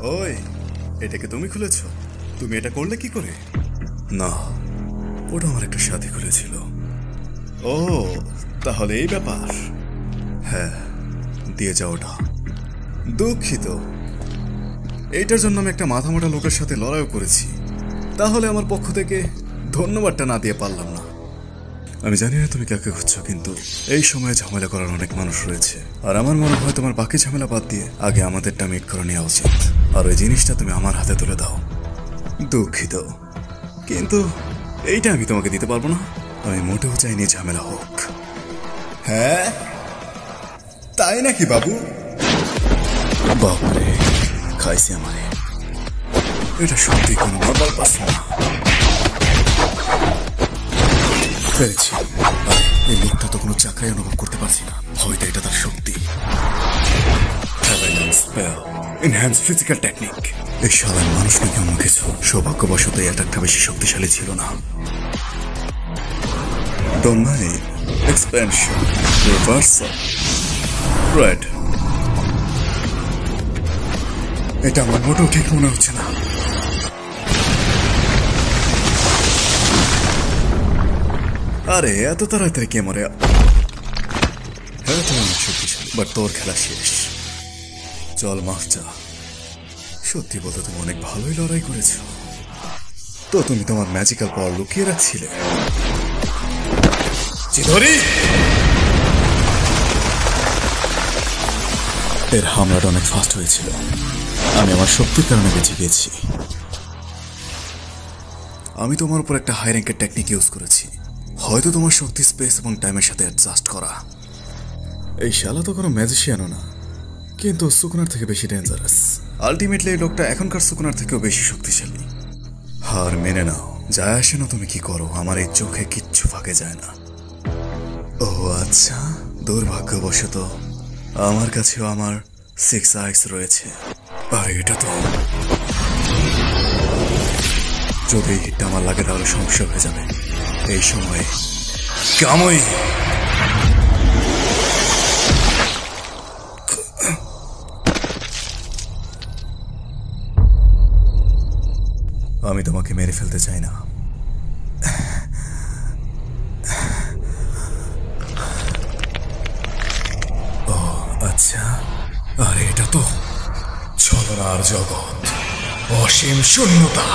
ওই, এটাকে তুমি খুলেছো? তুমি এটা করলে কি করে? না, ওটা আমার একটা সাথী খুলেছিল। ও, তাহলে এই ব্যাপার। হ্যাঁ, দিয়ে যাও ওটা। দুঃখিত, এইটার জন্য আমি একটা মাথামোটা লোকের সাথে লড়াইও করেছি। তাহলে আমার পক্ষ থেকে ধন্যবাদটা না দিয়ে পারলাম না। আমি জানি না তুমি কাকে খুঁজছো, কিন্তু এই সময়ে ঝামেলা করার অনেক মানুষ রয়েছে। আর আমার মনে হয় তোমার বাকি ঝামেলা বাদ দিয়ে আগে আমাদেরটা মিট করে নেওয়া উচিত। আর ওই জিনিসটা তুমি আমার হাতে তুলে দাও। দুঃখিত, কিন্তু এইটা আমি তোমাকে দিতে পারবো না। আমি মোটেও চাইনি ঝামেলা হোক। হ্যাঁ, তাই নাকি বাবু? বাপরে, খাইছি আমারে। এটা সত্যি কোনো নর্মাল পার্সন না। পেরেছি। এই লোকটা তো কোনো চাকরাই অনুভব করতে পারছি না। হয়তো এটা তার শক্তি। Enhance physical technique. এই শালার মানুষ নাকি অন্য কিছু। সৌভাগ্যবশত এই অ্যাটাকটা বেশি শক্তিশালী ছিল না। Domain expansion reversal right. এটা আমার মোটেও ঠিক মনে হচ্ছে না। আরে এত তাড়াতাড়ি কে মরে? হ্যাঁ, তুমি অনেক শক্তিশালী, বাট তোর খেলা শেষ। চল মাফ চা। সত্যি বলতে তুমি অনেক ভালোই লড়াই করেছ। তো তুমি তোমার ম্যাজিক্যাল পাওয়ার লুকিয়ে রাখছিলে। চিধরি, এর হামলাটা অনেক ফাস্ট হয়েছিল। আমি আমার শক্তির কারণে বেঁচে গিয়েছি। আমি তোমার উপর একটা হাই র্যাঙ্কের টেকনিক ইউজ করেছি। হয়তো তোমার শক্তি স্পেস এবং টাইমের সাথে অ্যাডজাস্ট করা। এই শালা তো কোনো ম্যাজিশিয়ানও না, কিন্তু সুকুনার থেকে বেশি ডেঞ্জারাস। আলটিমেটলি এই লোকটা এখনকার সুকুনার থেকেও বেশি শক্তিশালী। হার মেনে নাও, যায় আসে না তুমি কি করো, আমার এই চোখে কিচ্ছু ফাঁকে যায় না। ও আচ্ছা, দুর্ভাগ্যবশত আমার কাছেও আমার 6 আইস রয়েছে। আর এটা তো, যদি এই হিটটা আমার লাগে তাহলে সমস্যা হয়ে যাবে। এই সময়ে কামই আমি তোমাকে মেরে ফেলতে চাই না। ও আচ্ছা, আর এটা তো ছলনার জগৎ, অসীম শূন্যতা।